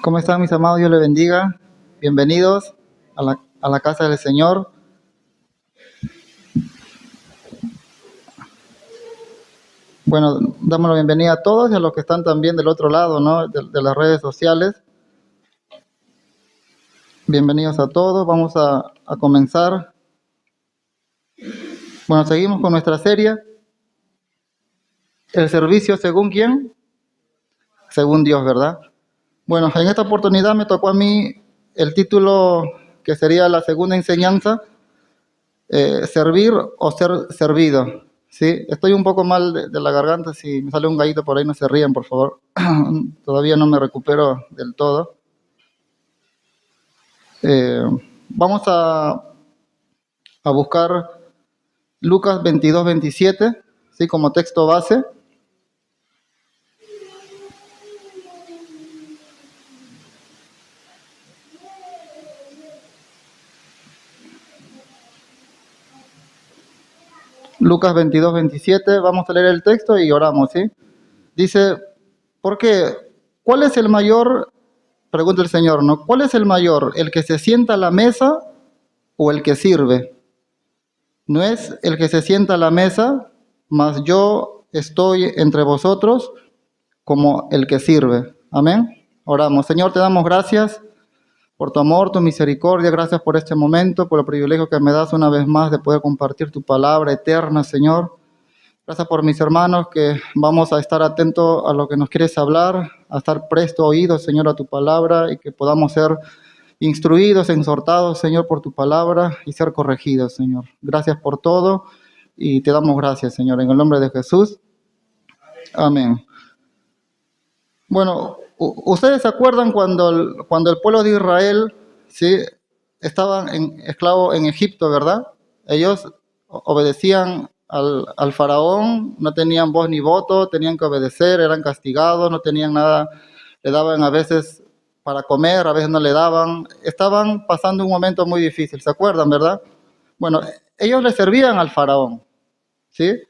¿Cómo están mis amados? Dios les bendiga. Bienvenidos a la casa del Señor. Bueno, damos la bienvenida a todos y a los que están también del otro lado, ¿no? De las redes sociales. Bienvenidos a todos. Vamos a comenzar. Bueno, seguimos con nuestra serie. El servicio según quién? Según Dios, ¿verdad? Bueno, en esta oportunidad me tocó a mí el título que sería la segunda enseñanza, servir o ser servido. Sí, estoy un poco mal de la garganta, si me sale un gallito por ahí no se rían, por favor. Todavía no me recupero del todo. Vamos a buscar Lucas 22-27, ¿sí? Como texto base. Lucas 22-27, vamos a leer el texto y oramos, ¿sí? Dice, ¿por qué? ¿Cuál es el mayor? Pregunta el Señor, ¿no? ¿Cuál es el mayor? ¿El que se sienta a la mesa o el que sirve? No es el que se sienta a la mesa, mas yo estoy entre vosotros como el que sirve. Amén. Oramos. Señor, te damos gracias por tu amor, tu misericordia. Gracias por este momento, por el privilegio que me das una vez más de poder compartir tu palabra eterna, Señor. Gracias por mis hermanos, que vamos a estar atentos a lo que nos quieres hablar, a estar presto oídos, Señor, a tu palabra, y que podamos ser instruidos, exhortados, Señor, por tu palabra y ser corregidos, Señor. Gracias por todo y te damos gracias, Señor, en el nombre de Jesús. Amén. Bueno, ¿ustedes se acuerdan cuando el pueblo de Israel, sí, estaban esclavos en Egipto, verdad? Ellos obedecían al faraón, no tenían voz ni voto, tenían que obedecer, eran castigados, no tenían nada, le daban a veces para comer, a veces no le daban, estaban pasando un momento muy difícil, ¿se acuerdan, verdad? Bueno, ellos le servían al faraón, ¿sí?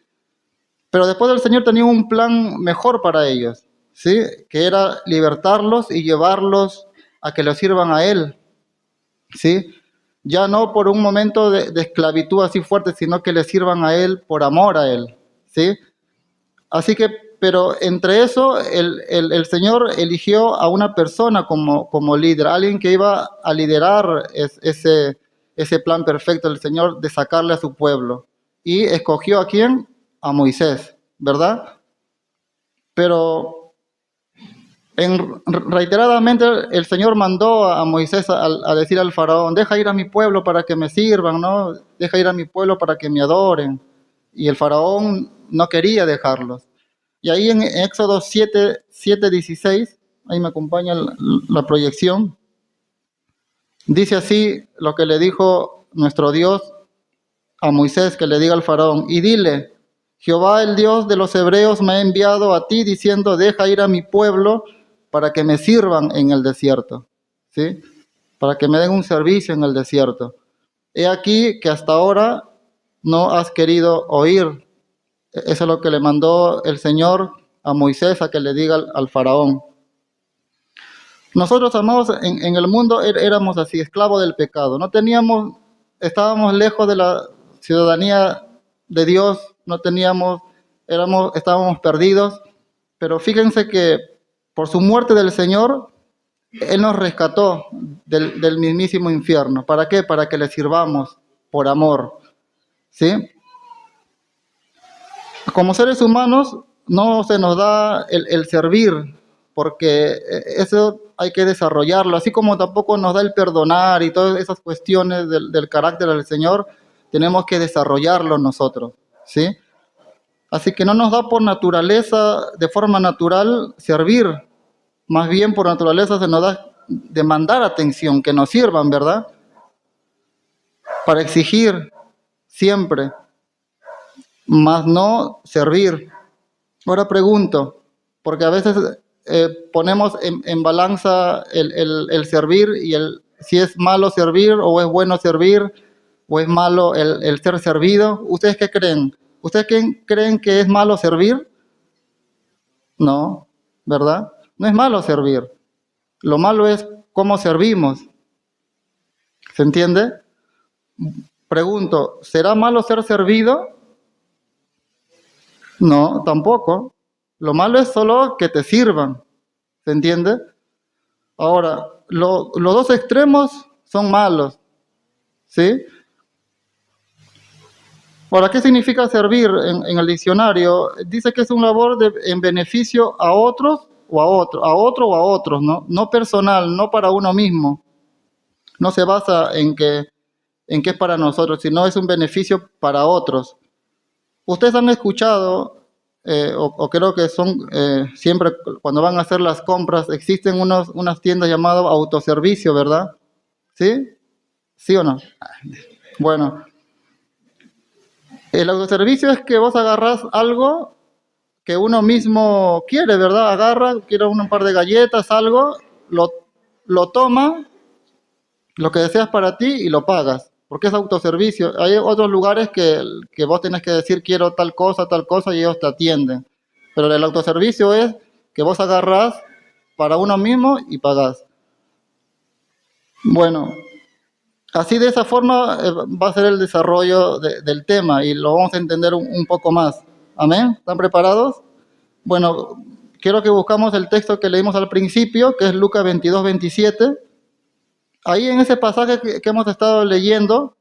Pero después el Señor tenía un plan mejor para ellos, ¿sí? Que era libertarlos y llevarlos a que lo sirvan a Él, ¿sí? Ya no por un momento de esclavitud así fuerte, sino que le sirvan a Él por amor a Él, ¿sí? Así que, pero entre eso, el Señor eligió a una persona como líder, alguien que iba a liderar ese plan perfecto del Señor de sacarle a su pueblo. Y escogió ¿a quién? A Moisés, ¿verdad? Pero reiteradamente el Señor mandó a Moisés a decir al faraón, deja ir a mi pueblo para que me sirvan, ¿no? Deja ir a mi pueblo para que me adoren. Y el faraón no quería dejarlos. Y ahí en Éxodo 7:16, ahí me acompaña la proyección, dice así lo que le dijo nuestro Dios a Moisés, que le diga al faraón, y dile, Jehová el Dios de los hebreos me ha enviado a ti diciendo, deja ir a mi pueblo para que me sirvan en el desierto, ¿sí? Para que me den un servicio en el desierto. He aquí que hasta ahora no has querido oír. Eso es lo que le mandó el Señor a Moisés a que le diga al faraón. Nosotros, amados, en el mundo éramos así, esclavos del pecado. No teníamos, estábamos lejos de la ciudadanía de Dios, no teníamos, estábamos perdidos. Pero fíjense que por su muerte del Señor, Él nos rescató del mismísimo infierno. ¿Para qué? Para que le sirvamos por amor, ¿sí? Como seres humanos no se nos da el servir, porque eso hay que desarrollarlo, así como tampoco nos da el perdonar y todas esas cuestiones del carácter del Señor, tenemos que desarrollarlo nosotros, ¿sí? Así que no nos da por naturaleza, de forma natural, servir, más bien por naturaleza se nos da demandar atención, que nos sirvan, ¿verdad? Para exigir siempre, más no servir. Ahora pregunto, porque a veces ponemos en balanza el servir y si es malo servir o es bueno servir o es malo el ser servido. ¿Ustedes qué creen? ¿Ustedes creen que es malo servir? No, ¿verdad? No es malo servir. Lo malo es cómo servimos. ¿Se entiende? Pregunto, ¿será malo ser servido? No, tampoco. Lo malo es solo que te sirvan. ¿Se entiende? Ahora, los dos extremos son malos. ¿Sí? Ahora, ¿qué significa servir en el diccionario? Dice que es un labor en beneficio a otros o a otros, ¿no? No personal, no para uno mismo. No se basa en que es para nosotros, sino es un beneficio para otros. Ustedes han escuchado, o creo que son siempre cuando van a hacer las compras, existen unas tiendas llamadas autoservicio, ¿verdad? ¿Sí? ¿Sí o no? Bueno, el autoservicio es que vos agarrás algo que uno mismo quiere, ¿verdad? Agarra, quiere un par de galletas, algo, lo toma, lo que deseas para ti y lo pagas, porque es autoservicio. Hay otros lugares que vos tenés que decir quiero tal cosa y ellos te atienden. Pero el autoservicio es que vos agarrás para uno mismo y pagás. Bueno, así de esa forma va a ser el desarrollo del tema y lo vamos a entender un poco más. ¿Amén? ¿Están preparados? Bueno, quiero que buscamos el texto que leímos al principio, que es Lucas 22-27. Ahí en ese pasaje que hemos estado leyendo,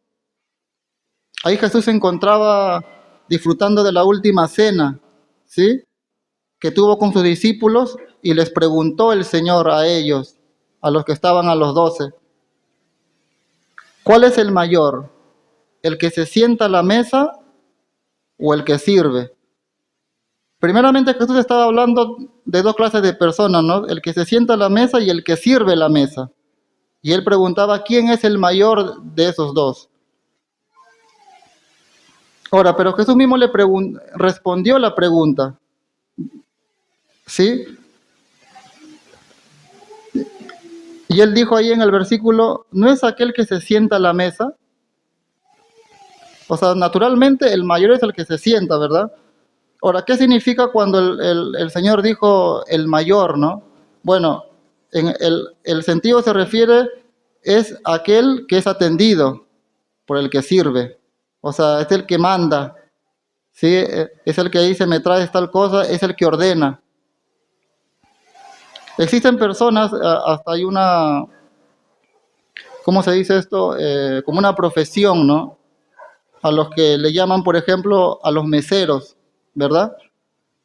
ahí Jesús se encontraba disfrutando de la última cena, ¿sí? Que tuvo con sus discípulos y les preguntó el Señor a ellos, a los que estaban a los 12, ¿cuál es el mayor? ¿El que se sienta a la mesa o el que sirve? Primeramente Jesús estaba hablando de dos clases de personas, ¿no? El que se sienta a la mesa y el que sirve la mesa. Y él preguntaba, ¿quién es el mayor de esos dos? Ahora, pero Jesús mismo respondió la pregunta, ¿sí? Y él dijo ahí en el versículo, ¿no es aquel que se sienta a la mesa? O sea, naturalmente el mayor es el que se sienta, ¿verdad? Ahora, ¿qué significa cuando el Señor dijo el mayor, no? Bueno, en el sentido se refiere es aquel que es atendido por el que sirve. O sea, es el que manda, ¿sí? Es el que dice, me traes tal cosa, es el que ordena. Existen personas, hasta hay una, ¿cómo se dice esto? Como una profesión, ¿no? A los que le llaman, por ejemplo, a los meseros, ¿verdad?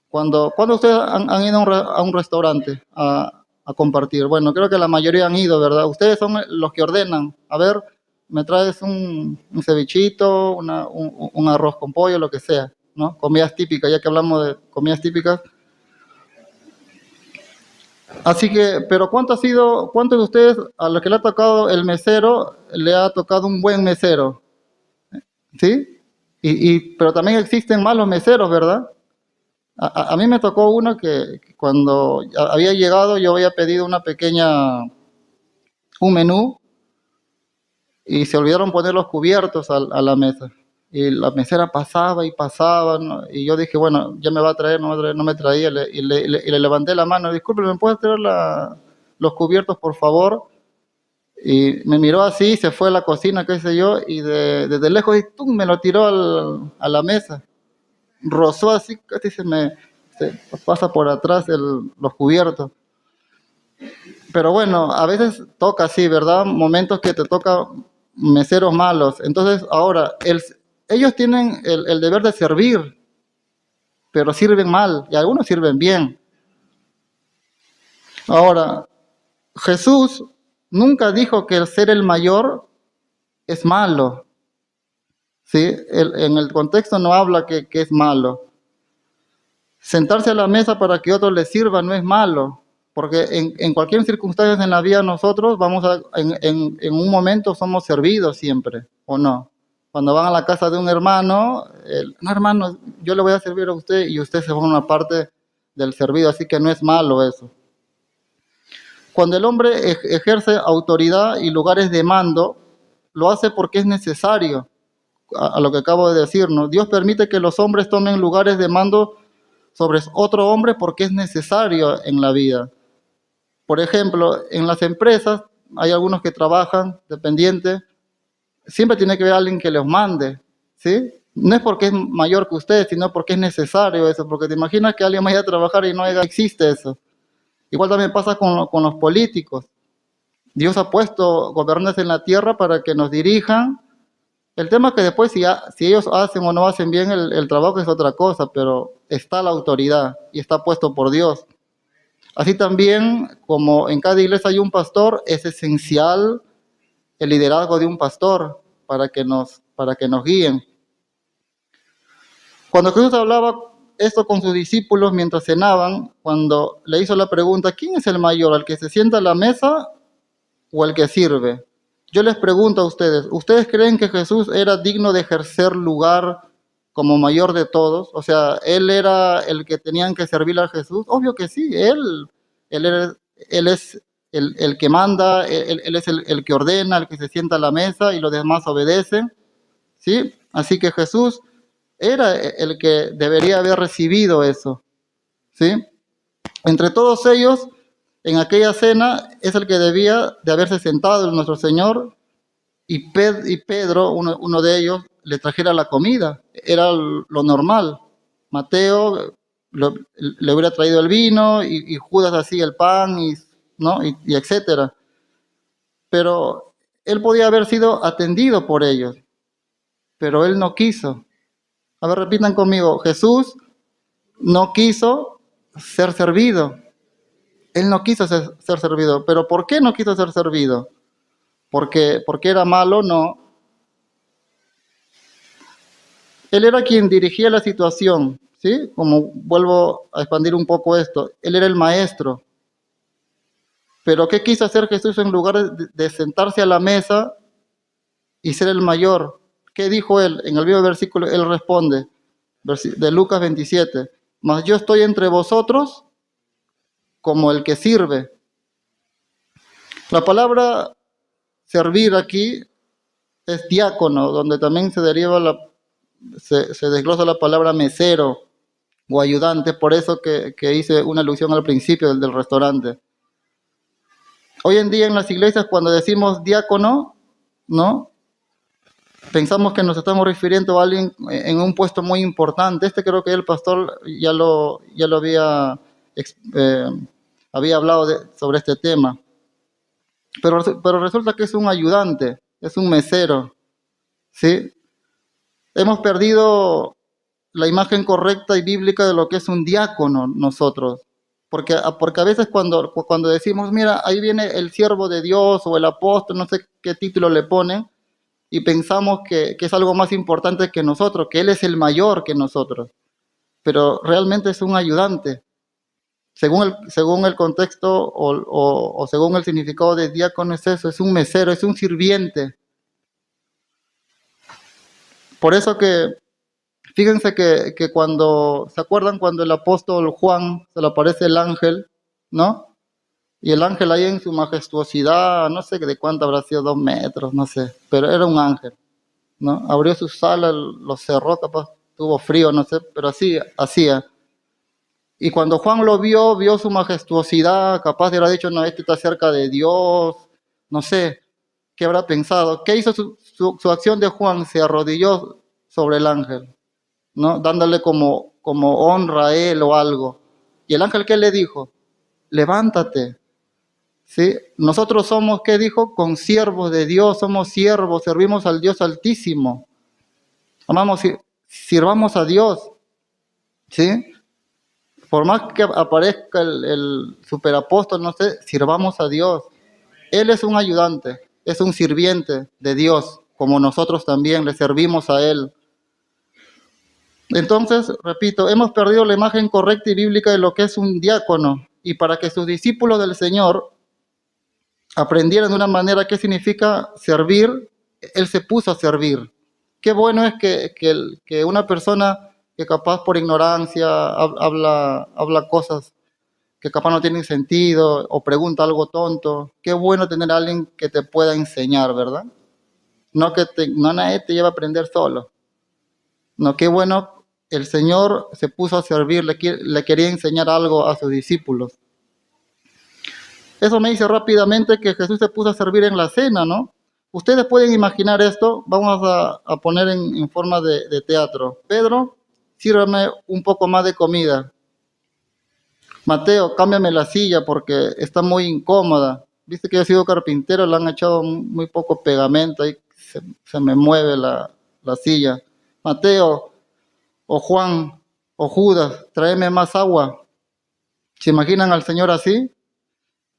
Cuando ustedes han ido a un restaurante a compartir, bueno, creo que la mayoría han ido, ¿verdad? Ustedes son los que ordenan. A ver, me traes un cevichito, un arroz con pollo, lo que sea, ¿no? Comidas típicas, ya que hablamos de comidas típicas. Así que, pero ¿cuántos de ustedes a los que le ha tocado el mesero, le ha tocado un buen mesero? ¿Sí? Pero también existen malos meseros, ¿verdad? A mí me tocó uno que cuando había llegado yo había pedido un menú y se olvidaron poner los cubiertos a la mesa. Y la mesera pasaba y pasaba, ¿no? Y yo dije, bueno, ya me va a traer, no me traía. Y le levanté la mano, disculpe, ¿me puedes traer los cubiertos, por favor? Y me miró así, se fue a la cocina, qué sé yo, y desde lejos y ¡tum! Me lo tiró a la mesa. Rozó así, casi se pasa por atrás los cubiertos. Pero bueno, a veces toca así, ¿verdad? Momentos que te toca meseros malos. Entonces, ahora, ellos tienen el deber de servir, pero sirven mal, y algunos sirven bien. Ahora, Jesús nunca dijo que el ser el mayor es malo, ¿sí? En el contexto no habla que es malo. Sentarse a la mesa para que otro le sirva no es malo, porque en cualquier circunstancia en la vida nosotros en un momento somos servidos siempre, ¿o no? Cuando van a la casa de un hermano, no hermano, yo le voy a servir a usted y usted se va a una parte del servido, así que no es malo eso. Cuando el hombre ejerce autoridad y lugares de mando, lo hace porque es necesario, a lo que acabo de decir, ¿no? Dios permite que los hombres tomen lugares de mando sobre otro hombre porque es necesario en la vida. Por ejemplo, en las empresas hay algunos que trabajan dependientes, siempre tiene que haber alguien que los mande, ¿sí? No es porque es mayor que ustedes, sino porque es necesario eso, porque te imaginas que alguien vaya a trabajar y no existe eso. Igual también pasa con los políticos. Dios ha puesto gobernantes en la tierra para que nos dirijan. El tema es que después si ellos hacen o no hacen bien el trabajo es otra cosa, pero está la autoridad y está puesto por Dios. Así también, como en cada iglesia hay un pastor, es esencial el liderazgo de un pastor para que nos guíen. Cuando Jesús hablaba esto con sus discípulos mientras cenaban, cuando le hizo la pregunta, ¿quién es el mayor, el que se sienta a la mesa o el que sirve? Yo les pregunto a ustedes, ¿ustedes creen que Jesús era digno de ejercer lugar como mayor de todos? O sea, ¿él era el que tenían que servir a Jesús? Obvio que sí, él es el que manda, él es el que ordena, el que se sienta a la mesa y los demás obedecen, ¿sí? Así que Jesús era el que debería haber recibido eso, ¿sí? Entre todos ellos, en aquella cena, es el que debía de haberse sentado nuestro Señor y Pedro, uno de ellos, le trajera la comida. Era lo normal. Mateo le hubiera traído el vino y Judas así el pan, ¿no? y etcétera. Pero él podía haber sido atendido por ellos, pero él no quiso. A ver, repitan conmigo, Jesús no quiso ser servido. Él no quiso ser servido. ¿Pero por qué no quiso ser servido? Porque era malo, no. Él era quien dirigía la situación, ¿sí? Como vuelvo a expandir un poco esto, él era el maestro. Pero ¿qué quiso hacer Jesús en lugar de sentarse a la mesa y ser el mayor? ¿Qué dijo él? En el mismo versículo él responde, de Lucas 27, mas yo estoy entre vosotros como el que sirve. La palabra servir aquí es diácono, donde también se deriva se desglosa la palabra mesero o ayudante, por eso que hice una alusión al principio del restaurante. Hoy en día en las iglesias cuando decimos diácono, ¿no? Pensamos que nos estamos refiriendo a alguien en un puesto muy importante. Creo que el pastor ya lo había hablado sobre este tema. Pero resulta que es un ayudante, es un mesero, ¿sí? Hemos perdido la imagen correcta y bíblica de lo que es un diácono nosotros. Porque a veces cuando decimos, mira, ahí viene el siervo de Dios o el apóstol, no sé qué título le ponen, y pensamos que es algo más importante que nosotros, que Él es el mayor que nosotros. Pero realmente es un ayudante. Según el contexto o según el significado de diácono es eso, es un mesero, es un sirviente. Por eso que, fíjense que ¿se acuerdan cuando el apóstol Juan se le aparece el ángel, ¿no? Y el ángel ahí en su majestuosidad, no sé de cuánto habrá sido, 2 metros, no sé, pero era un ángel, ¿no? Abrió sus alas, lo cerró, capaz tuvo frío, no sé, pero así hacía. Y cuando Juan lo vio su majestuosidad, capaz de haber dicho, no, este está cerca de Dios, no sé, ¿qué habrá pensado? ¿Qué hizo su acción de Juan? Se arrodilló sobre el ángel, ¿no? Dándole como honra a él o algo. ¿Y el ángel qué le dijo? Levántate, ¿sí? Nosotros somos, ¿qué dijo? Consiervos de Dios, somos siervos, servimos al Dios Altísimo. Amamos, sirvamos a Dios, ¿sí? Por más que aparezca el superapóstol, no sé, sirvamos a Dios. Él es un ayudante, es un sirviente de Dios, como nosotros también le servimos a Él. Entonces, repito, hemos perdido la imagen correcta y bíblica de lo que es un diácono. Y para que sus discípulos del Señor aprendieran de una manera qué significa servir, Él se puso a servir. Qué bueno es que una persona que capaz por ignorancia habla cosas que capaz no tienen sentido o pregunta algo tonto. Qué bueno tener a alguien que te pueda enseñar, ¿verdad? No nadie te lleva a aprender solo. No, qué bueno, el Señor se puso a servir, le quería enseñar algo a sus discípulos. Eso me dice rápidamente que Jesús se puso a servir en la cena, ¿no? Ustedes pueden imaginar esto, vamos a poner en forma de teatro. Pedro, sírvame un poco más de comida. Mateo, cámbiame la silla porque está muy incómoda. Viste que yo he sido carpintero, le han echado muy poco pegamento, ahí se me mueve la silla. Mateo, o Juan, o Judas, tráeme más agua. ¿Se imaginan al Señor así?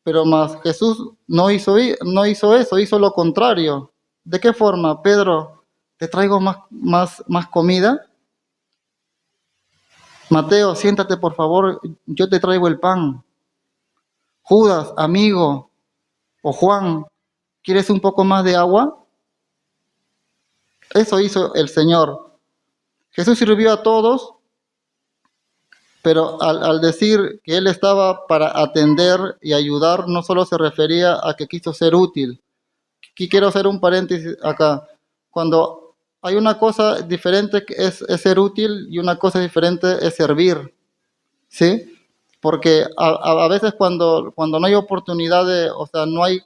Pero más Jesús no hizo eso, hizo lo contrario. ¿De qué forma? Pedro, ¿te traigo más comida? Mateo, siéntate por favor, yo te traigo el pan. Judas, amigo, o Juan, ¿quieres un poco más de agua? Eso hizo el Señor. Jesús sirvió a todos, pero al decir que Él estaba para atender y ayudar, no solo se refería a que quiso ser útil. Aquí quiero hacer un paréntesis acá. Cuando hay una cosa diferente que es ser útil y una cosa diferente es servir, ¿sí? Porque a veces cuando no hay oportunidad o sea, no hay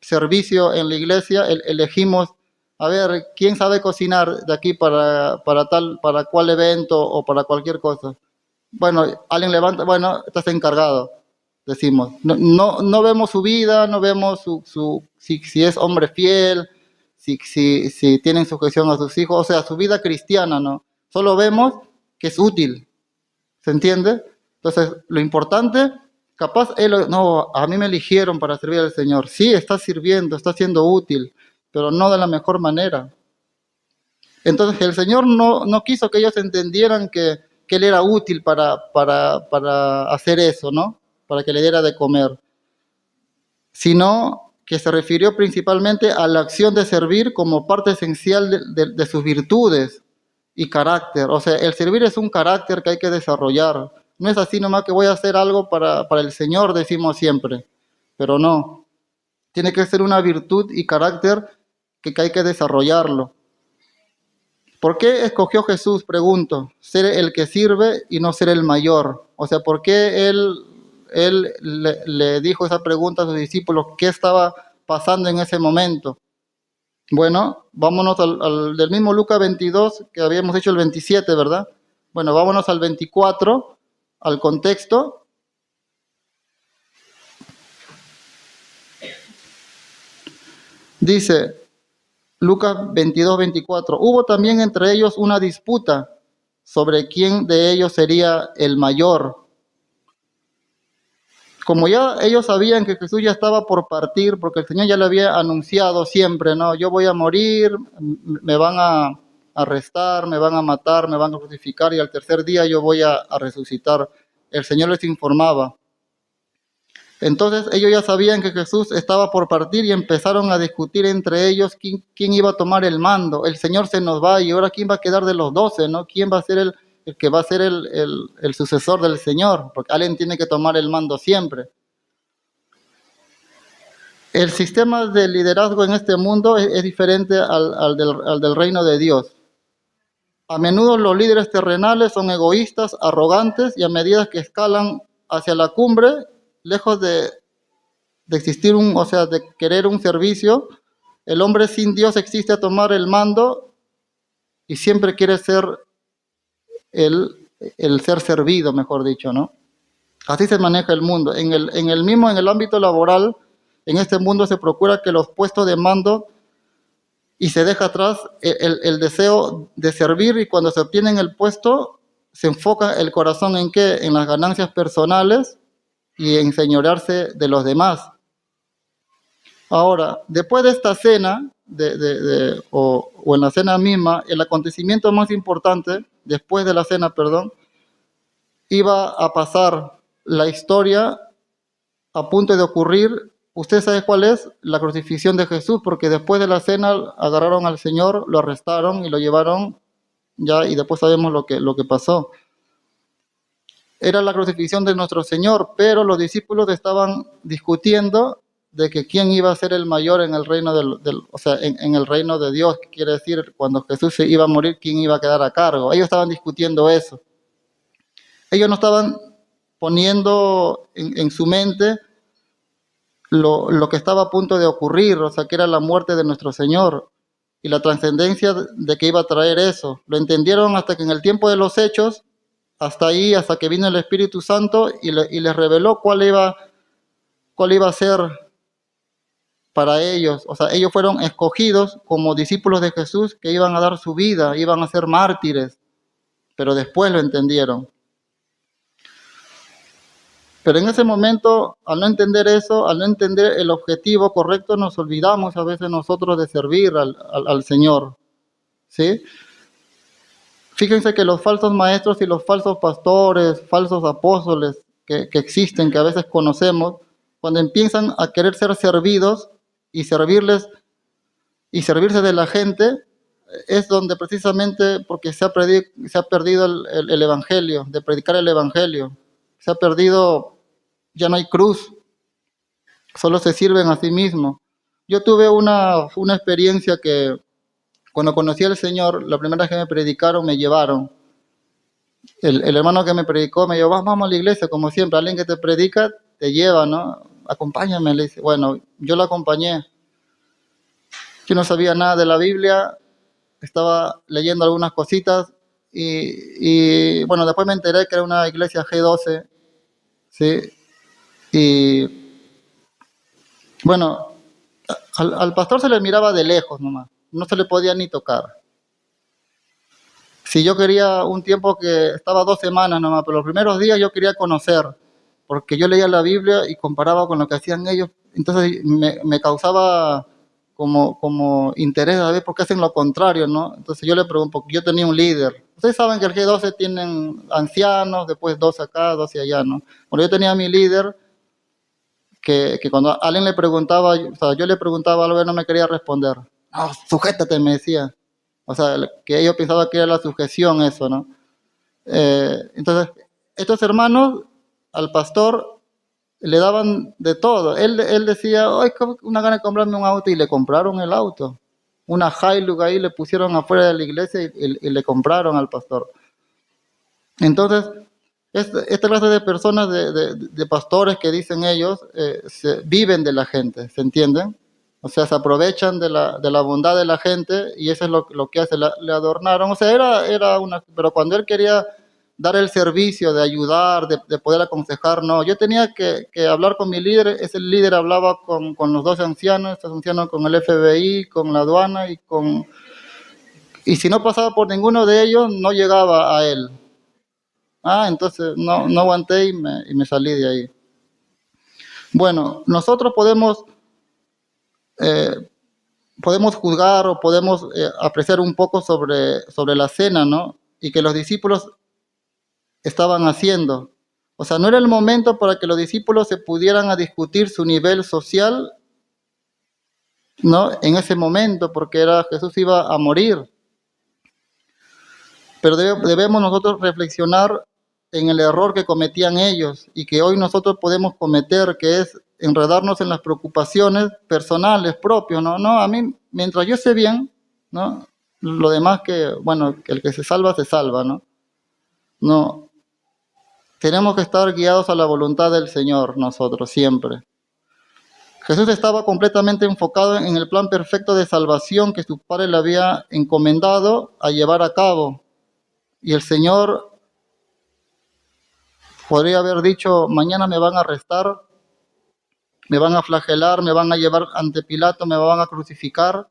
servicio en la iglesia, elegimos, a ver, ¿quién sabe cocinar de aquí para cuál evento o para cualquier cosa? Bueno, alguien levanta, bueno, estás encargado, decimos. No vemos su vida, no vemos si es hombre fiel, si tienen sujeción a sus hijos, o sea, su vida cristiana, ¿no? Solo vemos que es útil, ¿se entiende? Entonces, lo importante, capaz, no, a mí me eligieron para servir al Señor. Sí, está sirviendo, está siendo útil, pero no de la mejor manera. Entonces, el Señor no quiso que ellos entendieran que Él era útil para hacer eso, ¿no? Para que le diera de comer. Sino que se refirió principalmente a la acción de servir como parte esencial de sus virtudes y carácter. O sea, el servir es un carácter que hay que desarrollar. No es así nomás que voy a hacer algo para el Señor, decimos siempre. Pero no. Tiene que ser una virtud y carácter que hay que desarrollarlo. ¿Por qué escogió Jesús, pregunto, ser el que sirve y no ser el mayor? O sea, ¿por qué él le dijo esa pregunta a sus discípulos? ¿Qué estaba pasando en ese momento? Bueno, vámonos del mismo Lucas 22, que habíamos hecho el 27, ¿verdad? Bueno, vámonos al 24, al contexto. Dice Lucas 22, 24. Hubo también entre ellos una disputa sobre quién de ellos sería el mayor. Como ya ellos sabían que Jesús ya estaba por partir, porque el Señor ya le había anunciado siempre, ¿no? Yo voy a morir, me van a arrestar, me van a matar, me van a crucificar y al tercer día yo voy a resucitar. El Señor les informaba. Entonces ellos ya sabían que Jesús estaba por partir y empezaron a discutir entre ellos quién iba a tomar el mando. El Señor se nos va y ahora quién va a quedar de los 12, ¿no? ¿Quién va a ser el que va a ser el sucesor del Señor? Porque alguien tiene que tomar el mando siempre. El sistema de liderazgo en este mundo es diferente al del reino de Dios. A menudo los líderes terrenales son egoístas, arrogantes y a medida que escalan hacia la cumbre, lejos de existir o sea, de querer un servicio, el hombre sin Dios existe a tomar el mando y siempre quiere ser el ser servido, mejor dicho, ¿no? Así se maneja el mundo. En el ámbito laboral, en este mundo se procura que los puestos de mando y se deja atrás el deseo de servir y cuando se obtiene el puesto, se enfoca el corazón ¿en qué? En las ganancias personales y en señorearse de los demás. Ahora, después de esta cena, o en la cena misma, el acontecimiento más importante, después de la cena, perdón, iba a pasar la historia a punto de ocurrir. ¿Usted sabe cuál es? La crucifixión de Jesús, porque después de la cena agarraron al Señor, lo arrestaron y lo llevaron ya, y después sabemos lo que pasó. Era la crucifixión de nuestro Señor, pero los discípulos estaban discutiendo de que quién iba a ser el mayor en el reino o sea, en el reino de Dios, que quiere decir, cuando Jesús se iba a morir, quién iba a quedar a cargo. Ellos estaban discutiendo eso. Ellos no estaban poniendo en su mente lo que estaba a punto de ocurrir, o sea, que era la muerte de nuestro Señor y la trascendencia de que iba a traer eso. Lo entendieron hasta que en el tiempo de los hechos, hasta ahí, hasta que vino el Espíritu Santo y les reveló cuál iba a ser para ellos. O sea, ellos fueron escogidos como discípulos de Jesús que iban a dar su vida, iban a ser mártires, pero después lo entendieron. Pero en ese momento, al no entender eso, al no entender el objetivo correcto, nos olvidamos a veces nosotros de servir al Señor, ¿sí? Fíjense que los falsos maestros y los falsos pastores, falsos apóstoles que existen, que a veces conocemos, cuando empiezan a querer ser servidos y servirles y servirse de la gente, es donde precisamente porque se ha perdido el evangelio, de predicar el evangelio. Se ha perdido, ya no hay cruz, solo se sirven a sí mismos. Yo tuve una experiencia que cuando conocí al Señor, la primera vez que me predicaron, me llevaron. El hermano que me predicó me dijo, vamos a la iglesia, como siempre, alguien que te predica, te lleva, ¿no? Acompáñame, le dice. Bueno, yo lo acompañé. Yo no sabía nada de la Biblia, estaba leyendo algunas cositas bueno, después me enteré que era una iglesia G12, ¿sí? Y bueno, al pastor se le miraba de lejos nomás, no se le podía ni tocar. Si yo quería un tiempo que estaba 2 semanas nomás, pero los primeros días yo quería conocer, porque yo leía la Biblia y comparaba con lo que hacían ellos, entonces me causaba como interés a ver por qué hacen lo contrario, ¿no? Entonces yo le pregunto, porque yo tenía un líder. Ustedes saben que el G12 tienen ancianos, después 2 acá, 12 allá, ¿no? Bueno, yo tenía a mi líder que cuando alguien le preguntaba, o sea, yo le preguntaba algo, él no me quería responder. No, sujétate, me decía. O sea, que ellos pensaban que era la sujeción eso, ¿no? Entonces, estos hermanos al pastor le daban de todo. Él decía, ay, una gana de comprarme un auto, y le compraron el auto. Una Hilux ahí le pusieron afuera de la iglesia y le compraron al pastor. Entonces, esta clase de personas, de pastores que dicen ellos, viven de la gente, ¿se entienden? O sea, se aprovechan de la bondad de la gente y eso es lo que hace, le adornaron. O sea, pero cuando él quería dar el servicio de ayudar, de poder aconsejar, no. Yo tenía que hablar con mi líder, ese líder hablaba con los 2 ancianos, estos ancianos con el FBI, con la aduana y si no pasaba por ninguno de ellos, no llegaba a él. Entonces no aguanté y me salí de ahí. Bueno, nosotros podemos juzgar o podemos apreciar un poco sobre la cena, ¿no? Y que los discípulos estaban haciendo. O sea, no era el momento para que los discípulos se pudieran a discutir su nivel social, ¿no? En ese momento, porque Jesús iba a morir. Pero debemos nosotros reflexionar en el error que cometían ellos y que hoy nosotros podemos cometer, que es enredarnos en las preocupaciones personales propias, ¿no? No, a mí, mientras yo esté bien, ¿no? Lo demás que el que se salva, ¿no? No, tenemos que estar guiados a la voluntad del Señor nosotros siempre. Jesús estaba completamente enfocado en el plan perfecto de salvación que su Padre le había encomendado a llevar a cabo. Y el Señor podría haber dicho, mañana me van a arrestar, me van a flagelar, me van a llevar ante Pilato, me van a crucificar.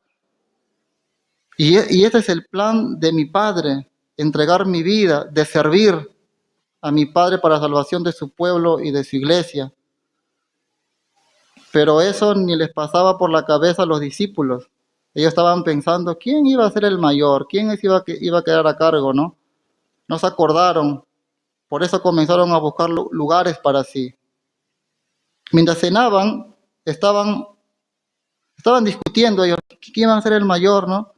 Y ese es el plan de mi Padre, entregar mi vida, de servir a mi Padre para la salvación de su pueblo y de su iglesia. Pero eso ni les pasaba por la cabeza a los discípulos. Ellos estaban pensando, ¿quién iba a ser el mayor? ¿Quién iba a quedar a cargo, no? No se acordaron. Por eso comenzaron a buscar lugares para sí. Mientras cenaban, estaban discutiendo ellos, ¿quién iba a ser el mayor, no?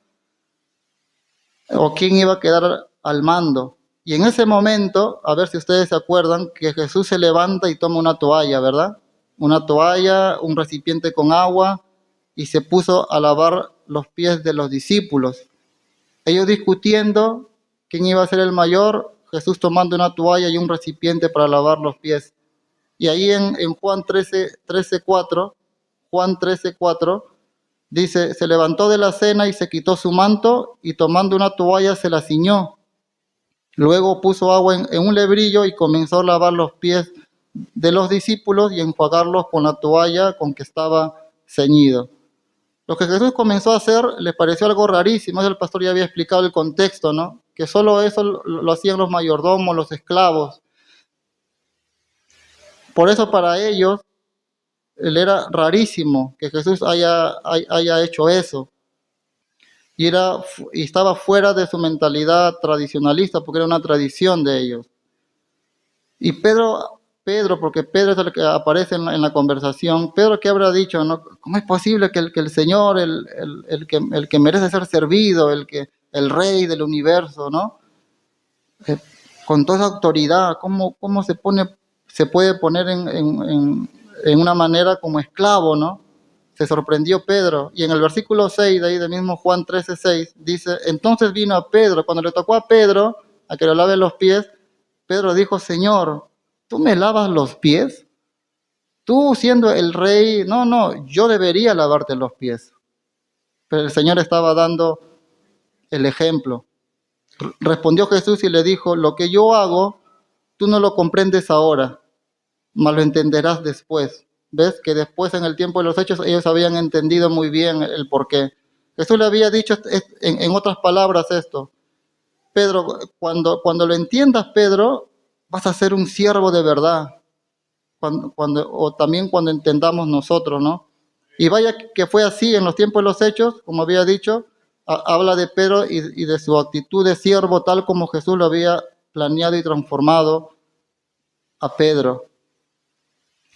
O quién iba a quedar al mando. Y en ese momento, a ver si ustedes se acuerdan, que Jesús se levanta y toma una toalla, ¿verdad? Una toalla, un recipiente con agua, y se puso a lavar los pies de los discípulos. Ellos discutiendo quién iba a ser el mayor, Jesús tomando una toalla y un recipiente para lavar los pies. Y ahí en Juan 13:4 Juan 13:4, dice, se levantó de la cena y se quitó su manto y tomando una toalla se la ciñó. Luego puso agua en un lebrillo y comenzó a lavar los pies de los discípulos y enjuagarlos con la toalla con que estaba ceñido. Lo que Jesús comenzó a hacer les pareció algo rarísimo. El pastor ya había explicado el contexto, ¿no? Que solo eso lo hacían los mayordomos, los esclavos. Por eso para ellos él era rarísimo que Jesús haya hecho eso. Y estaba fuera de su mentalidad tradicionalista, porque era una tradición de ellos. Y Pedro, porque Pedro es el que aparece en la conversación, Pedro, ¿qué habrá dicho? ¿No? ¿Cómo es posible que el Señor, el que merece ser servido, el Rey del universo, ¿no? Con toda esa autoridad, ¿cómo se puede poner en una manera como esclavo, ¿no? Se sorprendió Pedro. Y en el versículo 6, de ahí del mismo Juan 13:6, dice, entonces vino a Pedro, cuando le tocó a Pedro, a que le lave los pies, Pedro dijo, Señor, ¿tú me lavas los pies? Tú siendo el rey, no, yo debería lavarte los pies. Pero el Señor estaba dando el ejemplo. Respondió Jesús y le dijo, lo que yo hago, tú no lo comprendes ahora, mas lo entenderás después. ¿Ves? Que después en el tiempo de los hechos ellos habían entendido muy bien el porqué. Jesús le había dicho en otras palabras esto. Pedro, cuando lo entiendas, Pedro, vas a ser un siervo de verdad. O también cuando entendamos nosotros, ¿no? Y vaya que fue así en los tiempos de los hechos, como había dicho, habla de Pedro y de su actitud de siervo, tal como Jesús lo había planeado y transformado a Pedro.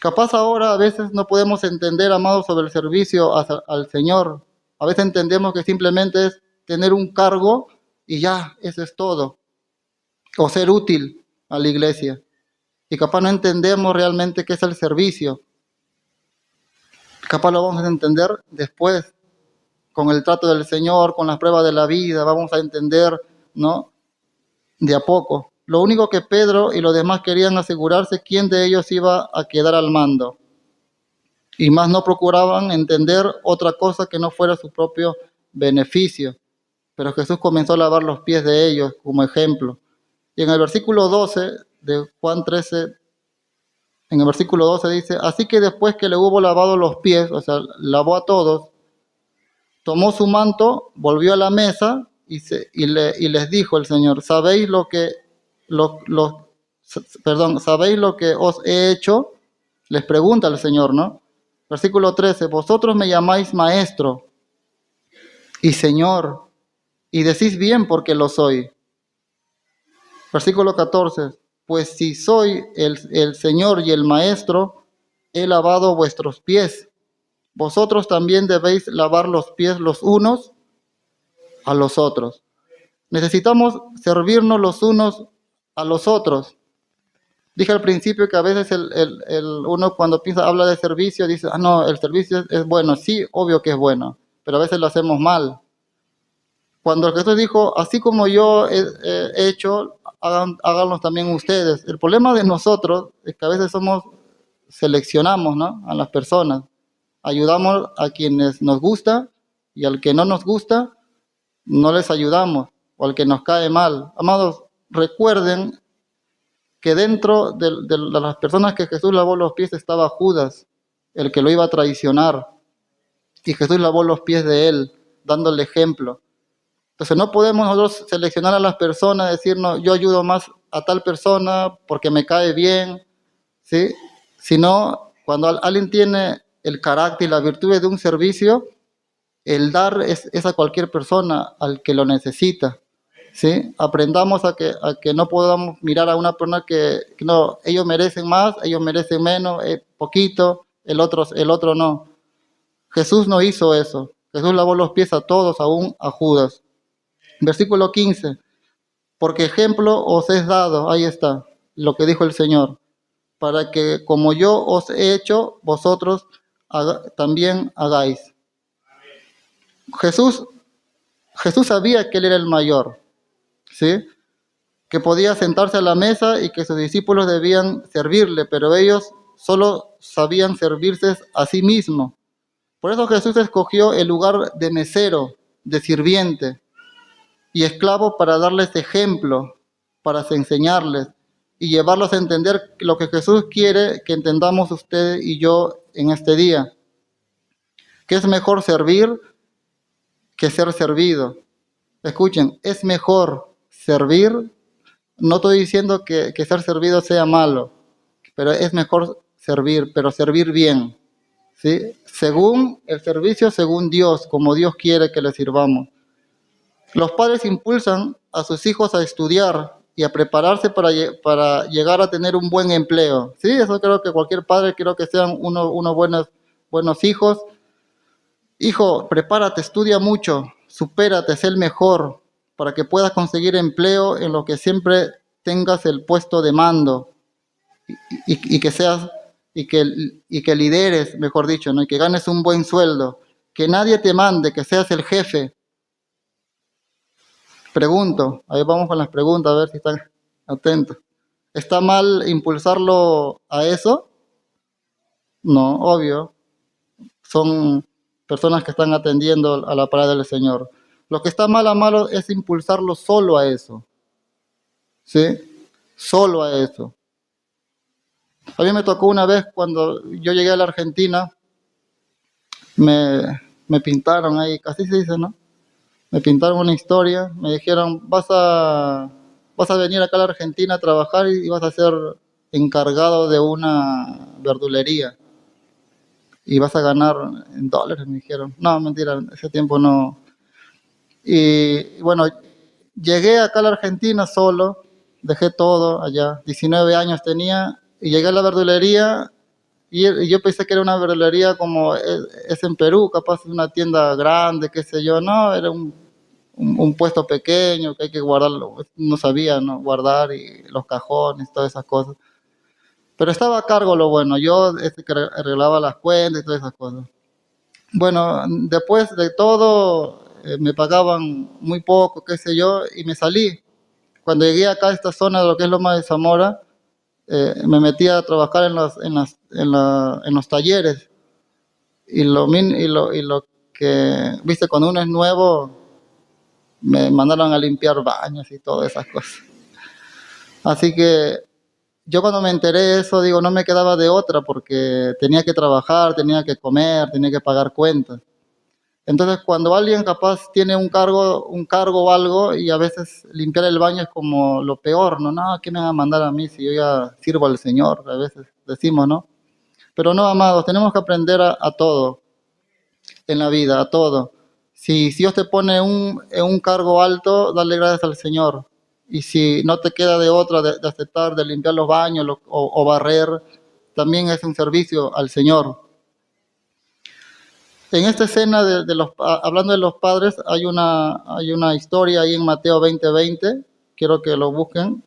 Capaz ahora a veces no podemos entender, amados, sobre el servicio al Señor. A veces entendemos que simplemente es tener un cargo y ya, eso es todo. O ser útil a la iglesia. Y capaz no entendemos realmente qué es el servicio. Capaz lo vamos a entender después, con el trato del Señor, con las pruebas de la vida, vamos a entender, ¿no? De a poco. Lo único que Pedro y los demás querían asegurarse quién de ellos iba a quedar al mando. Y más no procuraban entender otra cosa que no fuera su propio beneficio. Pero Jesús comenzó a lavar los pies de ellos como ejemplo. Y en el versículo 12 de Juan 13, en el versículo 12 dice, así que después que le hubo lavado los pies, o sea, lavó a todos, tomó su manto, volvió a la mesa y les dijo el Señor, ¿sabéis lo que os he hecho? Les pregunta el Señor, ¿no? Versículo 13, vosotros me llamáis maestro y Señor, y decís bien porque lo soy. Versículo 14, pues si soy el Señor y el maestro, he lavado vuestros pies. Vosotros también debéis lavar los pies los unos a los otros. Necesitamos servirnos los unos a los otros. Dije al principio que a veces uno cuando habla de servicio dice, no, el servicio es bueno. Sí, obvio que es bueno, pero a veces lo hacemos mal. Cuando Jesús dijo, así como yo he hecho, háganlo también ustedes. El problema de nosotros es que a veces seleccionamos, ¿no? A las personas. Ayudamos a quienes nos gusta y al que no nos gusta, no les ayudamos, o al que nos cae mal. Amados, recuerden que dentro de las personas que Jesús lavó los pies estaba Judas, el que lo iba a traicionar. Y Jesús lavó los pies de él, dándole ejemplo. Entonces no podemos nosotros seleccionar a las personas, decir, no, yo ayudo más a tal persona porque me cae bien, ¿sí? Sino cuando alguien tiene el carácter y la virtud de un servicio, el dar es a cualquier persona, al que lo necesita. ¿Sí? Aprendamos a que no podamos mirar a una persona que no, ellos merecen más, ellos merecen menos, poquito, el otro no. Jesús no hizo eso. Jesús lavó los pies a todos, aún a Judas. Versículo 15. Porque ejemplo os es dado, ahí está, lo que dijo el Señor, para que como yo os he hecho, vosotros también hagáis. Jesús sabía que él era el mayor, ¿sí? Que podía sentarse a la mesa y que sus discípulos debían servirle, pero ellos solo sabían servirse a sí mismos. Por eso Jesús escogió el lugar de mesero, de sirviente y esclavo para darles ejemplo, para enseñarles y llevarlos a entender lo que Jesús quiere que entendamos usted y yo en este día, que es mejor servir que ser servido. Escuchen, es mejor servir. No estoy diciendo que ser servido sea malo, pero es mejor servir, pero servir bien, ¿sí? Según el servicio, según Dios, como Dios quiere que le sirvamos. Los padres impulsan a sus hijos a estudiar y a prepararse para llegar a tener un buen empleo. Sí, eso creo que cualquier padre, creo que sean unos buenos hijos. Hijo, prepárate, estudia mucho, supérate, sé el mejor, para que puedas conseguir empleo en lo que siempre tengas el puesto de mando y que seas y que lideres, mejor dicho, ¿no? Y que ganes un buen sueldo, que nadie te mande, que seas el jefe. Pregunto, ahí vamos con las preguntas, a ver si están atentos. ¿Está mal impulsarlo a eso? No, obvio. Son personas que están atendiendo a la palabra del Señor. Lo que está mal a malo es impulsarlo solo a eso. ¿Sí? Solo a eso. A mí me tocó una vez cuando yo llegué a la Argentina, me pintaron ahí, así se dice, ¿no? Me pintaron una historia, me dijeron, vas a venir acá a la Argentina a trabajar y vas a ser encargado de una verdulería y vas a ganar en dólares, me dijeron. No, mentira, ese tiempo no. Y bueno, llegué acá a la Argentina solo, dejé todo allá, 19 años tenía, y llegué a la verdulería y yo pensé que era una verdulería como es en Perú, capaz una tienda grande, qué sé yo, no, era un puesto pequeño que hay que guardarlo, no sabía, ¿no? Guardar y los cajones, todas esas cosas. Pero estaba a cargo lo bueno, yo que arreglaba las cuentas y todas esas cosas. Bueno, después de todo, me pagaban muy poco, qué sé yo, y me salí. Cuando llegué acá a esta zona de lo que es Loma de Zamora, me metí a trabajar en los talleres. Y lo que, viste, cuando uno es nuevo, me mandaron a limpiar baños y todas esas cosas. Así que yo cuando me enteré de eso, digo, no me quedaba de otra porque tenía que trabajar, tenía que comer, tenía que pagar cuentas. Entonces, cuando alguien capaz tiene un cargo o algo, y a veces limpiar el baño es como lo peor, ¿no? No, ¿qué me van a mandar a mí si yo ya sirvo al Señor? A veces decimos, ¿no? Pero no, amados, tenemos que aprender a todo en la vida, a todo. Si Dios te pone en un cargo alto, dale gracias al Señor. Y si no te queda de otra de aceptar, de limpiar los baños o barrer, también es un servicio al Señor. En esta escena hablando de los padres, hay una historia ahí en Mateo 20:20. Quiero que lo busquen.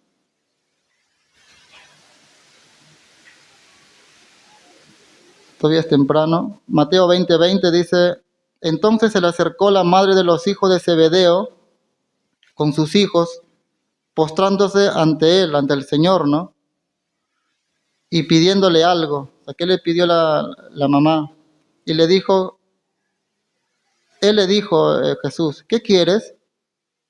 Todavía es temprano. Mateo 20:20 dice, entonces se le acercó la madre de los hijos de Zebedeo con sus hijos, postrándose ante él, ante el Señor, ¿no? Y pidiéndole algo. ¿A qué le pidió la mamá? Y le dijo, él le dijo, Jesús, ¿qué quieres?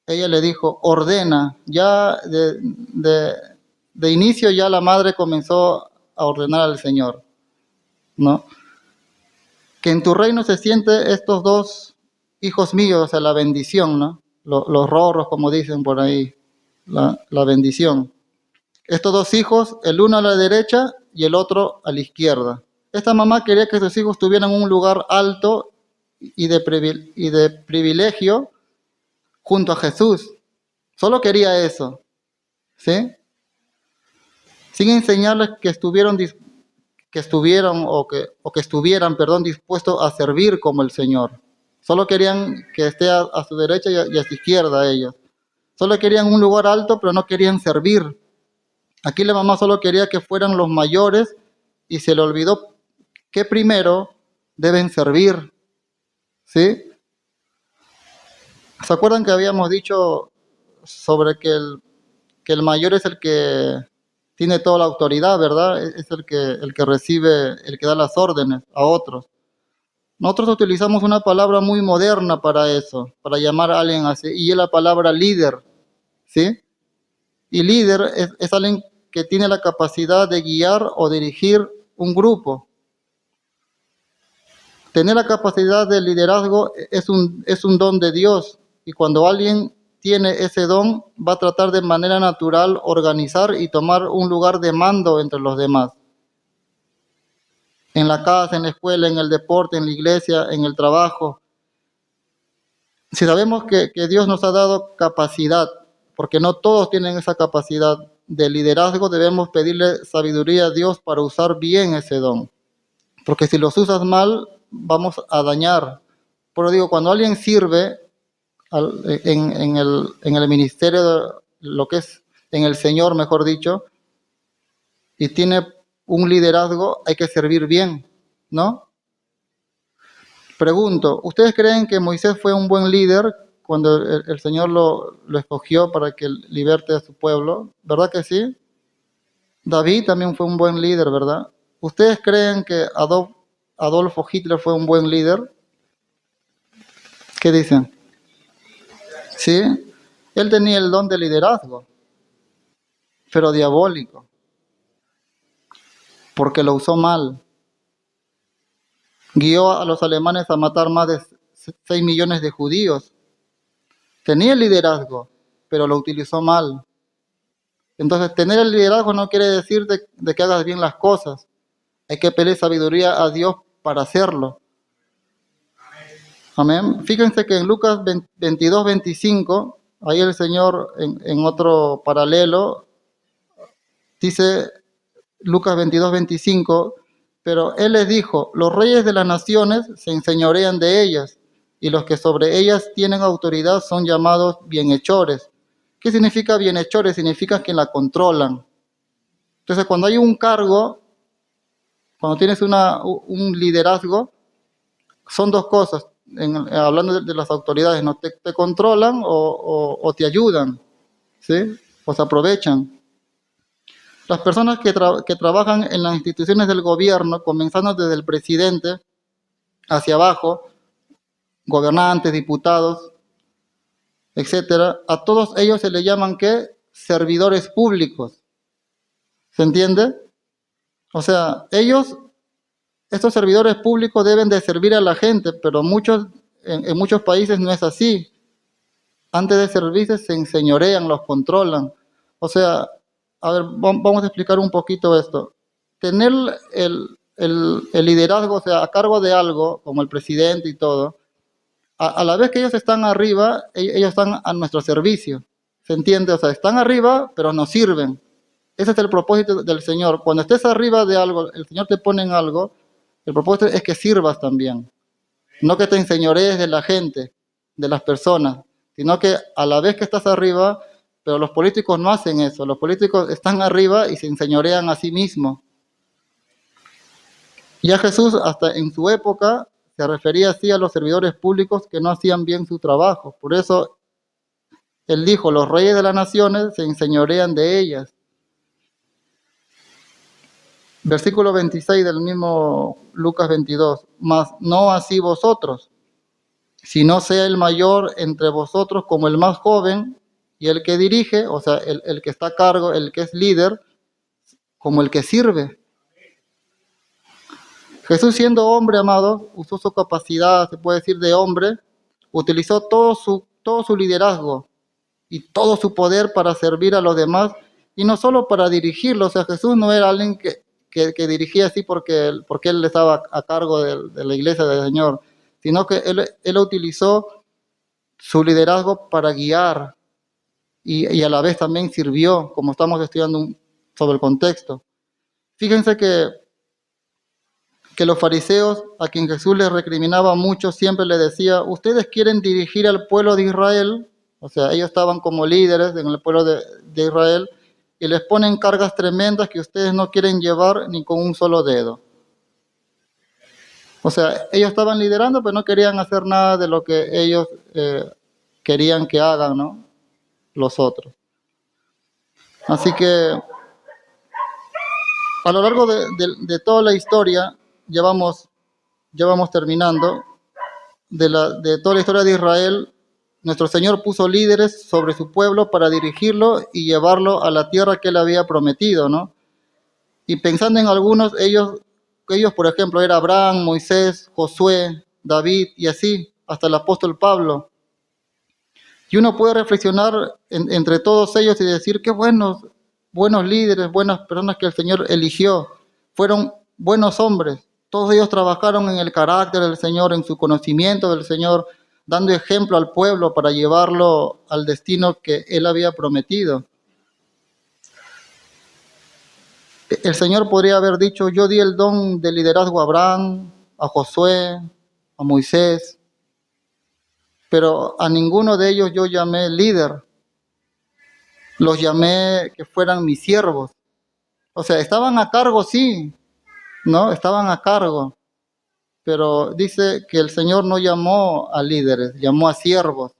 Ella le dijo, ordena. Ya de inicio ya la madre comenzó a ordenar al Señor, ¿no? Que en tu reino se siente estos dos hijos míos, o sea, la bendición, ¿no? Los rorros, como dicen por ahí, la bendición. Estos dos hijos, el uno a la derecha y el otro a la izquierda. Esta mamá quería que sus hijos tuvieran un lugar alto y de privilegio junto a Jesús. Solo quería eso, ¿sí? Sin enseñarles que estuvieran, perdón, dispuestos a servir como el Señor. Solo querían que esté a su derecha y a su izquierda ellos. Solo querían un lugar alto, pero no querían servir. Aquí la mamá solo quería que fueran los mayores y se le olvidó que primero deben servir, ¿sí? ¿Se acuerdan que habíamos dicho sobre que el mayor es el que tiene toda la autoridad, ¿verdad? Es el que recibe, el que da las órdenes a otros. Nosotros utilizamos una palabra muy moderna para eso, para llamar a alguien así, y es la palabra líder, ¿sí? Y líder es alguien que tiene la capacidad de guiar o dirigir un grupo. Tener la capacidad de liderazgo es un don de Dios, y cuando alguien tiene ese don, va a tratar de manera natural organizar y tomar un lugar de mando entre los demás. En la casa, en la escuela, en el deporte, en la iglesia, en el trabajo. Si sabemos que Dios nos ha dado capacidad, porque no todos tienen esa capacidad de liderazgo, debemos pedirle sabiduría a Dios para usar bien ese don. Porque si los usas mal, vamos a dañar. Pero digo, cuando alguien sirve en el ministerio, lo que es en el Señor, mejor dicho, y tiene un liderazgo, hay que servir bien, ¿no? Pregunto, ¿ustedes creen que Moisés fue un buen líder cuando el Señor lo escogió para que liberte a su pueblo? ¿Verdad que sí? David también fue un buen líder, ¿verdad? ¿Ustedes creen que Adolfo Hitler fue un buen líder? ¿Qué dicen? Sí, él tenía el don de liderazgo, pero diabólico, porque lo usó mal. Guió a los alemanes a matar más de 6 millones de judíos. Tenía el liderazgo, pero lo utilizó mal. Entonces, tener el liderazgo no quiere decir de que hagas bien las cosas. Hay que pedir sabiduría a Dios para hacerlo. Amén. Fíjense que en Lucas 22, 25, ahí el Señor en otro paralelo dice Lucas 22, 25, pero Él les dijo, los reyes de las naciones se enseñorean de ellas, y los que sobre ellas tienen autoridad son llamados bienhechores. ¿Qué significa bienhechores? Significa que la controlan. Entonces, cuando hay un cargo, cuando tienes un liderazgo, son dos cosas. Hablando de las autoridades, ¿no? Te controlan o te ayudan, ¿sí? O se aprovechan. Las personas que trabajan en las instituciones del gobierno, comenzando desde el presidente hacia abajo, gobernantes, diputados, etcétera, a todos ellos se les llaman ¿qué? Servidores públicos. ¿Se entiende? O sea, estos servidores públicos deben de servir a la gente, pero en muchos países no es así. Antes de servirse se enseñorean, los controlan. O sea, a ver, vamos a explicar un poquito esto. Tener el liderazgo, o sea, a cargo de algo, como el presidente y todo, a la vez que ellos están arriba, ellos están a nuestro servicio. ¿Se entiende? O sea, están arriba, pero nos sirven. Ese es el propósito del Señor. Cuando estés arriba de algo, el Señor te pone en algo, el propósito es que sirvas también. No que te enseñorees de la gente, de las personas, sino que a la vez que estás arriba, pero los políticos no hacen eso. Los políticos están arriba y se enseñorean a sí mismos. Ya Jesús, hasta en su época, se refería así a los servidores públicos que no hacían bien su trabajo. Por eso Él dijo, los reyes de las naciones se enseñorean de ellas. Versículo 26 del mismo Lucas 22. Mas no así vosotros, sino sea el mayor entre vosotros como el más joven, y el que dirige, o sea, el que está a cargo, el que es líder, como el que sirve. Jesús, siendo hombre, amado, usó su capacidad, se puede decir, de hombre, utilizó todo su liderazgo y todo su poder para servir a los demás, y no solo para dirigirlo. O sea, Jesús no era alguien que dirigía así porque él estaba a cargo de la iglesia del Señor, sino que él utilizó su liderazgo para guiar y a la vez también sirvió, como estamos estudiando sobre el contexto. Fíjense que los fariseos, a quien Jesús les recriminaba mucho, siempre le decía, ustedes quieren dirigir al pueblo de Israel, o sea, ellos estaban como líderes en el pueblo de Israel, y les ponen cargas tremendas que ustedes no quieren llevar ni con un solo dedo. O sea, ellos estaban liderando, pero no querían hacer nada de lo que ellos querían que hagan, ¿no? Los otros. Así que a lo largo de toda la historia, llevamos ya vamos terminando, de toda la historia de Israel, nuestro Señor puso líderes sobre su pueblo para dirigirlo y llevarlo a la tierra que Él había prometido, ¿no? Y pensando en algunos, ellos por ejemplo, era Abraham, Moisés, Josué, David y así, hasta el apóstol Pablo. Y uno puede reflexionar entre todos ellos y decir qué buenos líderes, buenas personas que el Señor eligió. Fueron buenos hombres. Todos ellos trabajaron en el carácter del Señor, en su conocimiento del Señor, dando ejemplo al pueblo para llevarlo al destino que Él había prometido. El Señor podría haber dicho, yo di el don de liderazgo a Abraham, a Josué, a Moisés, pero a ninguno de ellos yo llamé líder. Los llamé que fueran mis siervos. O sea, estaban a cargo, sí, ¿no? Estaban a cargo. Pero dice que el Señor no llamó a líderes, llamó a siervos.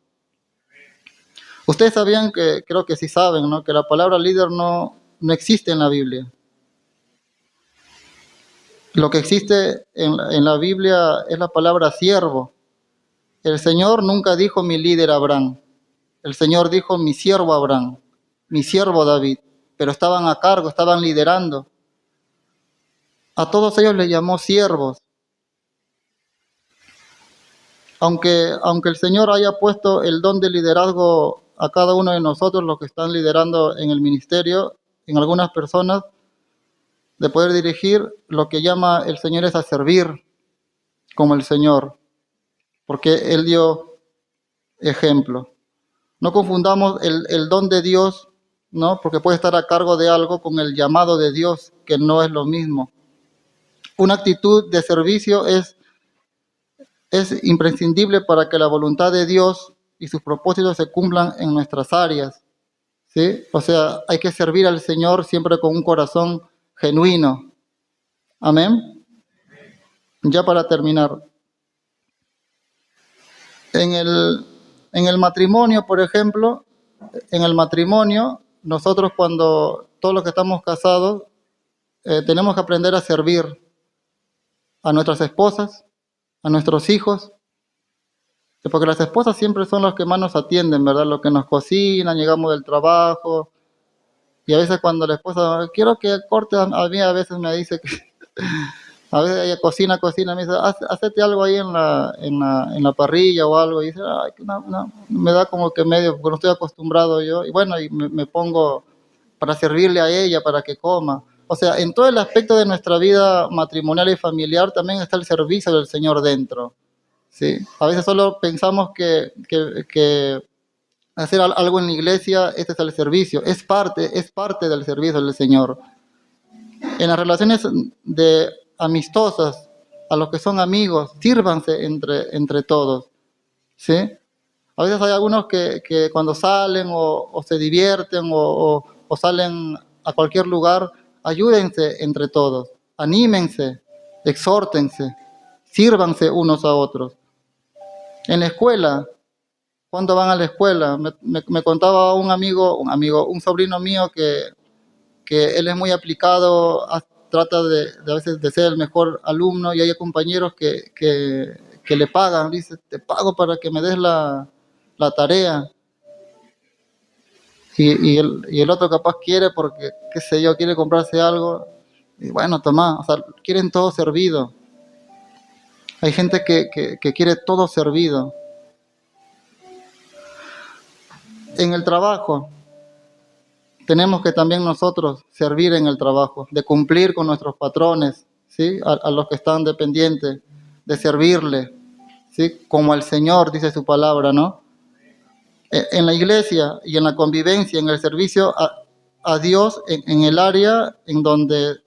Ustedes sabían que, creo que sí saben, ¿no? Que la palabra líder no existe en la Biblia. Lo que existe en la Biblia es la palabra siervo. El Señor nunca dijo mi líder Abraham. El Señor dijo mi siervo Abraham, mi siervo David. Pero estaban a cargo, estaban liderando. A todos ellos les llamó siervos. Aunque el Señor haya puesto el don de liderazgo a cada uno de nosotros, los que están liderando en el ministerio, en algunas personas, de poder dirigir, lo que llama el Señor es a servir como el Señor, porque Él dio ejemplo. No confundamos el don de Dios, ¿no? Porque puede estar a cargo de algo con el llamado de Dios, que no es lo mismo. Una actitud de servicio es imprescindible para que la voluntad de Dios y sus propósitos se cumplan en nuestras áreas, ¿sí? O sea, hay que servir al Señor siempre con un corazón genuino. Amén. Ya para terminar. En el matrimonio, por ejemplo, nosotros todos los que estamos casados, tenemos que aprender a servir a nuestras esposas, a nuestros hijos, porque las esposas siempre son los que más nos atienden, ¿verdad? Los que nos cocinan, llegamos del trabajo, y a veces cuando la esposa, quiero que corte, a mí a veces me dice que, a veces ella cocina, me dice, hacete algo ahí en la parrilla o algo, y dice, ay, no, me da como que medio, porque no estoy acostumbrado yo, y bueno, y me pongo para servirle a ella, para que coma. O sea, en todo el aspecto de nuestra vida matrimonial y familiar también está el servicio del Señor dentro, ¿sí? A veces solo pensamos que hacer algo en la iglesia, este es el servicio, es parte del servicio del Señor. En las relaciones amistosas, a los que son amigos, sírvanse entre todos, ¿sí? A veces hay algunos que cuando salen o se divierten o salen a cualquier lugar, ayúdense entre todos, anímense, exhórtense, sírvanse unos a otros. En la escuela, cuando van a la escuela, me contaba un sobrino mío que él es muy aplicado, trata a veces de ser el mejor alumno, y hay compañeros que le pagan, dice, te pago para que me des la tarea. Y el otro capaz quiere porque, qué sé yo, quiere comprarse algo, y bueno, toma, o sea, quieren todo servido. Hay gente que quiere todo servido. En el trabajo, tenemos que también nosotros servir en el trabajo, de cumplir con nuestros patrones, ¿sí? A los que están dependientes, de servirle, ¿sí? Como al Señor, dice su palabra, ¿no? En la iglesia y en la convivencia, en el servicio a Dios, en el área en donde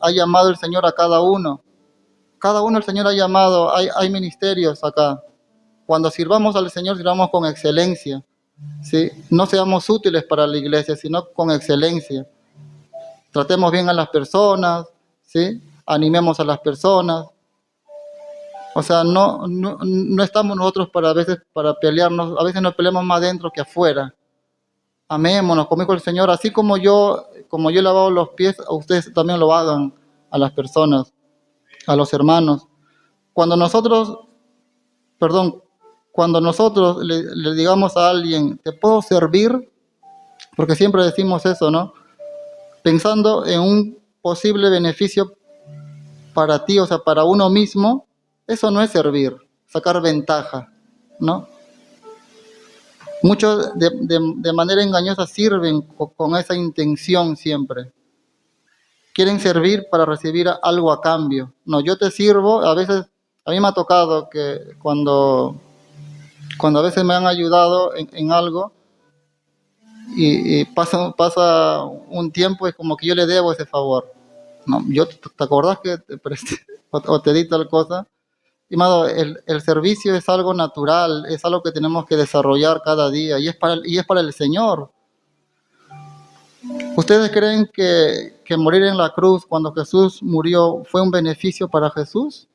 ha llamado el Señor a cada uno. Cada uno el Señor ha llamado, hay ministerios acá. Cuando sirvamos al Señor, sirvamos con excelencia, ¿sí? No seamos útiles para la iglesia, sino con excelencia. Tratemos bien a las personas, ¿sí? Animemos a las personas. O sea, no estamos nosotros a veces para pelearnos, a veces nos peleamos más dentro que afuera. Amémonos, como dijo el Señor, así como yo como yo he lavado los pies, a ustedes también lo hagan a las personas, a los hermanos. Cuando nosotros, cuando nosotros le digamos a alguien, ¿te puedo servir? Porque siempre decimos eso, ¿no? Pensando en un posible beneficio para ti, o sea, para uno mismo, eso no es servir, sacar ventaja, ¿no? Muchos de manera engañosa sirven con esa intención siempre. Quieren servir para recibir algo a cambio. No, yo te sirvo, a veces, a mí me ha tocado que cuando a veces me han ayudado en algo y pasa un tiempo, es como que yo le debo ese favor. No, yo, ¿te acordás que te presté o te di tal cosa? Estimado, el servicio es algo natural, es algo que tenemos que desarrollar cada día y es para el Señor. ¿Ustedes creen que morir en la cruz cuando Jesús murió fue un beneficio para Jesús?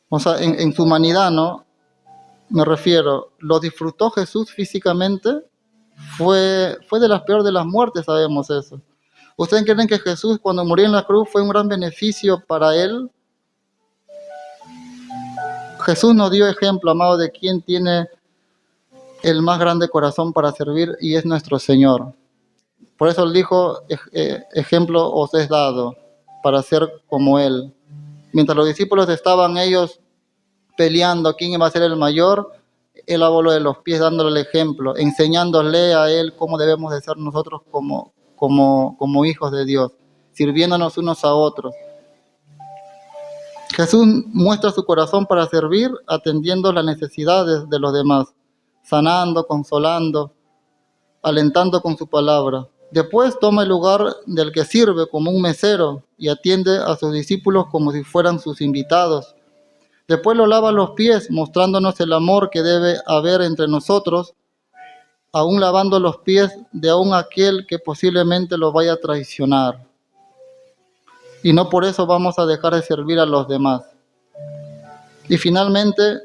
O sea, en su humanidad, ¿no? Me refiero, ¿lo disfrutó Jesús físicamente? Fue de las peores de las muertes, sabemos eso. ¿Ustedes creen que Jesús cuando murió en la cruz fue un gran beneficio para él? Jesús nos dio ejemplo, amado, de quién tiene el más grande corazón para servir y es nuestro Señor. Por eso él dijo, ejemplo os es dado para ser como Él. Mientras los discípulos estaban ellos peleando quién iba a ser el mayor, Él lavó de los pies dándole el ejemplo, enseñándole a Él cómo debemos de ser nosotros como hijos de Dios, sirviéndonos unos a otros. Jesús muestra su corazón para servir, atendiendo las necesidades de los demás, sanando, consolando, alentando con su palabra. Después toma el lugar del que sirve como un mesero y atiende a sus discípulos como si fueran sus invitados. Después lo lava los pies, mostrándonos el amor que debe haber entre nosotros, aún lavando los pies de aún aquel que posiblemente lo vaya a traicionar. Y no por eso vamos a dejar de servir a los demás. Y finalmente,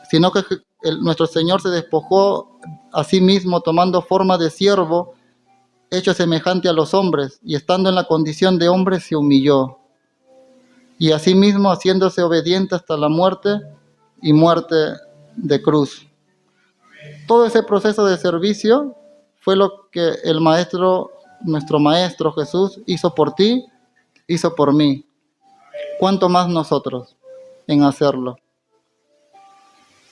sino que nuestro Señor se despojó a sí mismo tomando forma de siervo, hecho semejante a los hombres, y estando en la condición de hombre se humilló. Y asimismo haciéndose obediente hasta la muerte y muerte de cruz. Todo ese proceso de servicio fue lo que el Maestro, nuestro Maestro Jesús, hizo por ti, hizo por mí. ¿Cuánto más nosotros en hacerlo?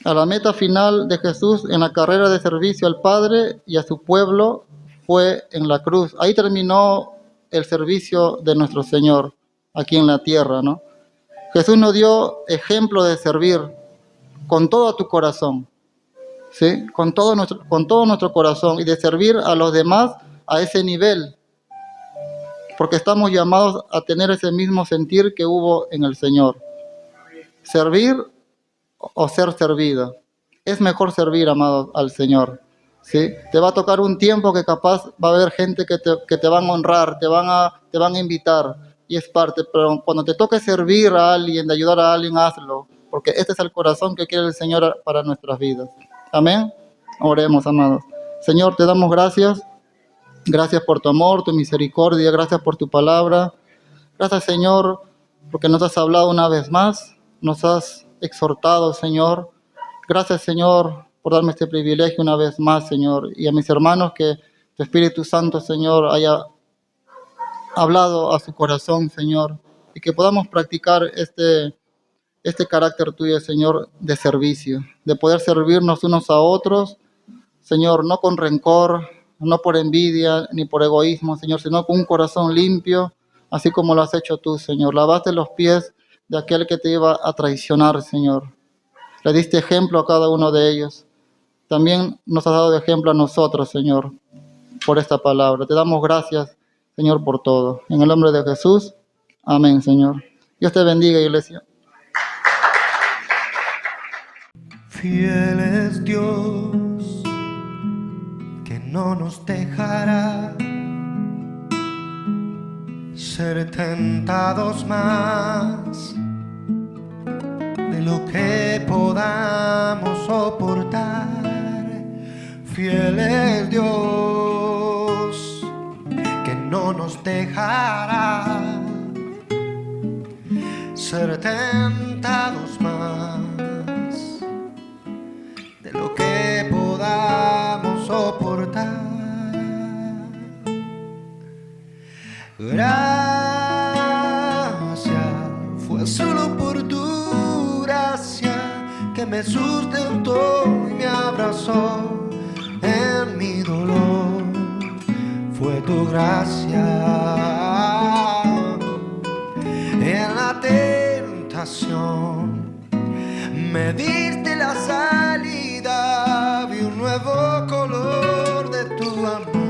A la meta final de Jesús en la carrera de servicio al Padre y a su pueblo fue en la cruz. Ahí terminó el servicio de nuestro Señor aquí en la tierra, ¿no? Jesús nos dio ejemplo de servir con todo tu corazón, ¿sí? Con todo nuestro corazón y de servir a los demás a ese nivel, porque estamos llamados a tener ese mismo sentir que hubo en el Señor. Servir o ser servido. Es mejor servir, amado, al Señor, ¿sí? Te va a tocar un tiempo que capaz va a haber gente que te van a honrar, te van a invitar, y es parte, pero cuando te toque servir a alguien, de ayudar a alguien, hazlo, porque este es el corazón que quiere el Señor para nuestras vidas. Amén. Oremos, amados. Señor, te damos gracias. Gracias por tu amor, tu misericordia, gracias por tu palabra. Gracias, Señor, porque nos has hablado una vez más, nos has exhortado, Señor. Gracias, Señor, por darme este privilegio una vez más, Señor, y a mis hermanos que tu Espíritu Santo, Señor, haya hablado a su corazón, Señor, y que podamos practicar este carácter tuyo, Señor, de servicio, de poder servirnos unos a otros, Señor, no con rencor, no por envidia, ni por egoísmo, Señor, sino con un corazón limpio, así como lo has hecho tú, Señor. Lavaste los pies de aquel que te iba a traicionar, Señor. Le diste ejemplo a cada uno de ellos. También nos has dado de ejemplo a nosotros, Señor, por esta palabra. Te damos gracias, Señor, por todo. En el nombre de Jesús, amén, Señor. Dios te bendiga, iglesia. Fiel es Dios, que no nos dejará ser tentados más de lo que podamos soportar. Fiel es Dios, que no nos dejará ser tentados más de lo que podamos soportar. Gracias, fue solo por tu gracia que me sustentó y me abrazó en mi dolor. Fue tu gracia en la tentación, me diste la salida, vi un nuevo color de tu amor.